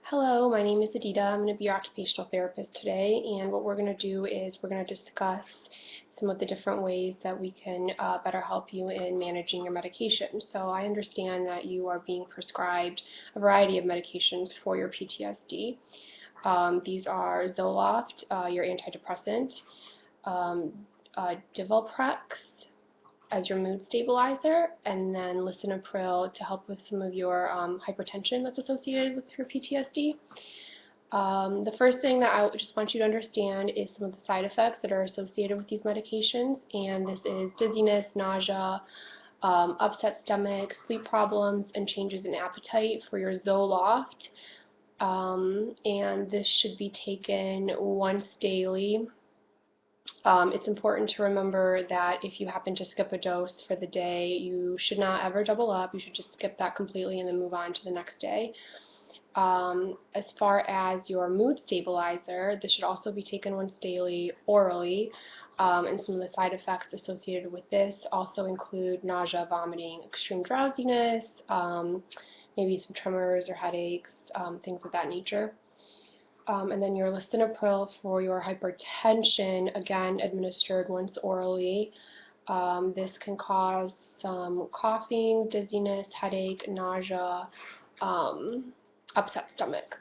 Hello, my name is Adita. I'm going to be your occupational therapist today, and what we're going to do is we're going to discuss some of the different ways that we can better help you in managing your medication. So I understand that you are being prescribed a variety of medications for your PTSD. These are Zoloft, your antidepressant, um, Divalprex as your mood stabilizer, and then lisinopril to help with some of your hypertension that's associated with your PTSD. The first thing that I just want you to understand is some of the side effects that are associated with these medications, and this is dizziness, nausea, upset stomach, sleep problems, and changes in appetite for your Zoloft. And this should be taken once daily. It's important to remember that if you happen to skip a dose for the day, you should not ever double up. You should just skip that completely and then move on to the next day. As far as your mood stabilizer, this should also be taken once daily orally, and some of the side effects associated with this also include nausea, vomiting, extreme drowsiness, maybe some tremors or headaches, things of that nature. And then your lisinopril for your hypertension, again administered once orally. This can cause some coughing, dizziness, headache, nausea, upset stomach.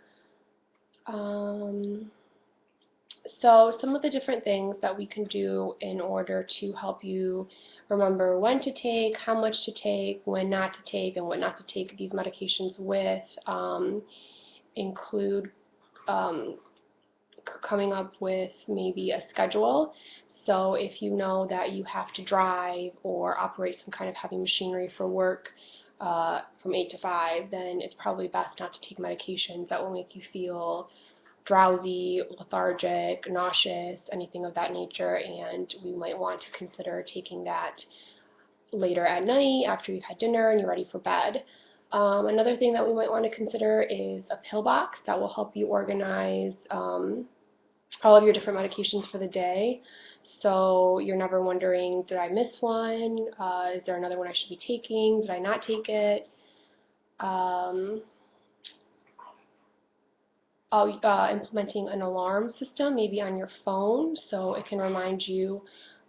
So some of the different things that we can do in order to help you remember when to take, how much to take, when not to take, and what not to take these medications with include coming up with maybe a schedule. So if you know that you have to drive or operate some kind of heavy machinery for work from 8 to 5, then it's probably best not to take medications that will make you feel drowsy, lethargic, nauseous, anything of that nature, and we might want to consider taking that later at night after you've had dinner and you're ready for bed. Another thing that we might want to consider is a pill box that will help you organize all of your different medications for the day. So you're never wondering, did I miss one? Is there another one I should be taking? Did I not take it? Implementing an alarm system, maybe on your phone, so it can remind you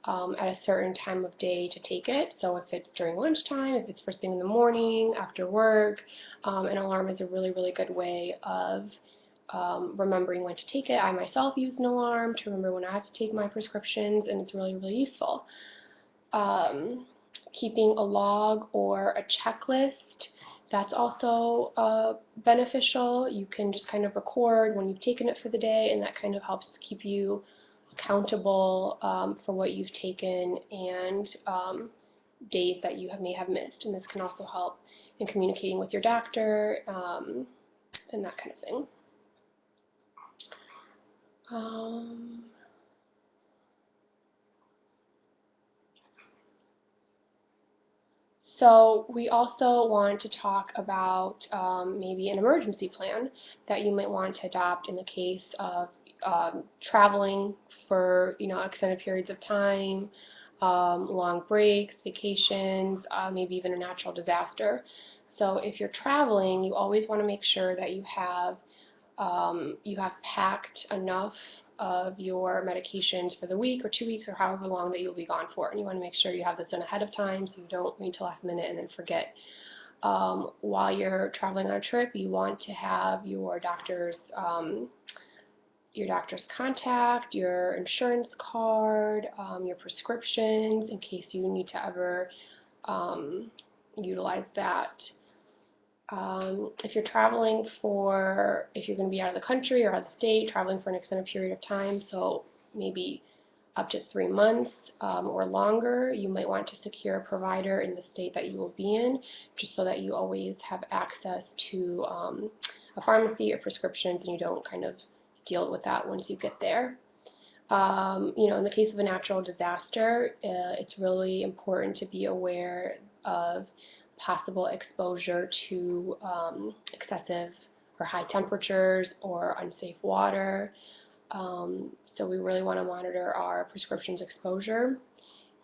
at a certain time of day to take it. So if it's during lunchtime, if it's first thing in the morning, after work, an alarm is a really, really good way of remembering when to take it. I myself use an alarm to remember when I have to take my prescriptions, and it's really, really useful. Keeping a log or a checklist, that's also beneficial. You can just kind of record when you've taken it for the day, and that kind of helps keep you accountable for what you've taken and days that you may have missed. And this can also help in communicating with your doctor and that kind of thing. So we also want to talk about maybe an emergency plan that you might want to adopt in the case of traveling for extended periods of time, long breaks, vacations, maybe even a natural disaster. So if you're traveling, you always want to make sure that you have packed enough of your medications for the week or 2 weeks or however long that you'll be gone for. And you want to make sure you have this done ahead of time so you don't wait till last minute and then forget. While you're traveling on a trip, you want to have your doctor's contact, your insurance card, your prescriptions in case you need to ever utilize that. If you're traveling if you're going to be out of the country or out of the state, traveling for an extended period of time, so maybe up to 3 months or longer, you might want to secure a provider in the state that you will be in, just so that you always have access to a pharmacy or prescriptions and you don't kind of deal with that once you get there. In the case of a natural disaster, it's really important to be aware of possible exposure to excessive or high temperatures or unsafe water. So we really want to monitor our prescriptions exposure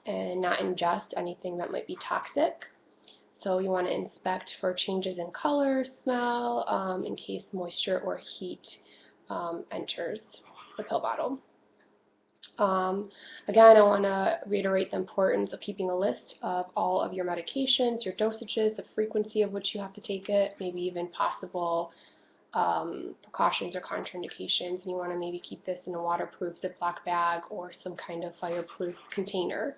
and not ingest anything that might be toxic. So you want to inspect for changes in color, smell, in case moisture or heat enters the pill bottle. Again, I want to reiterate the importance of keeping a list of all of your medications, your dosages, the frequency of which you have to take it, maybe even possible precautions or contraindications. And you want to maybe keep this in a waterproof Ziploc bag or some kind of fireproof container,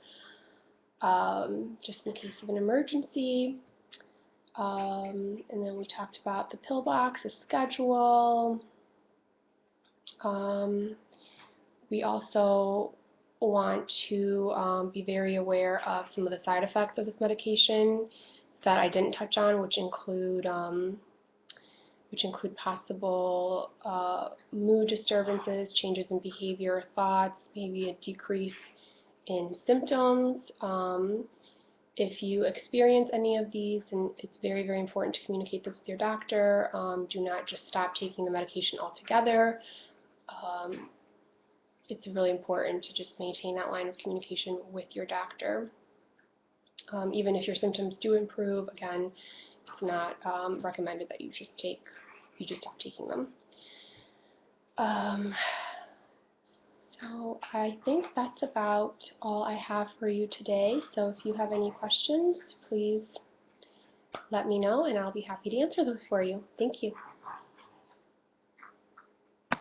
just in case of an emergency. And then we talked about the pill box, the schedule. We also want to be very aware of some of the side effects of this medication that I didn't touch on, which include possible mood disturbances, changes in behavior, thoughts, maybe a decrease in symptoms. If you experience any of these, and it's very, very important to communicate this with your doctor, do not just stop taking the medication altogether. It's really important to just maintain that line of communication with your doctor. Even if your symptoms do improve, again, it's not recommended that you just stop taking them. So I think that's about all I have for you today. So if you have any questions, please let me know and I'll be happy to answer those for you. Thank you.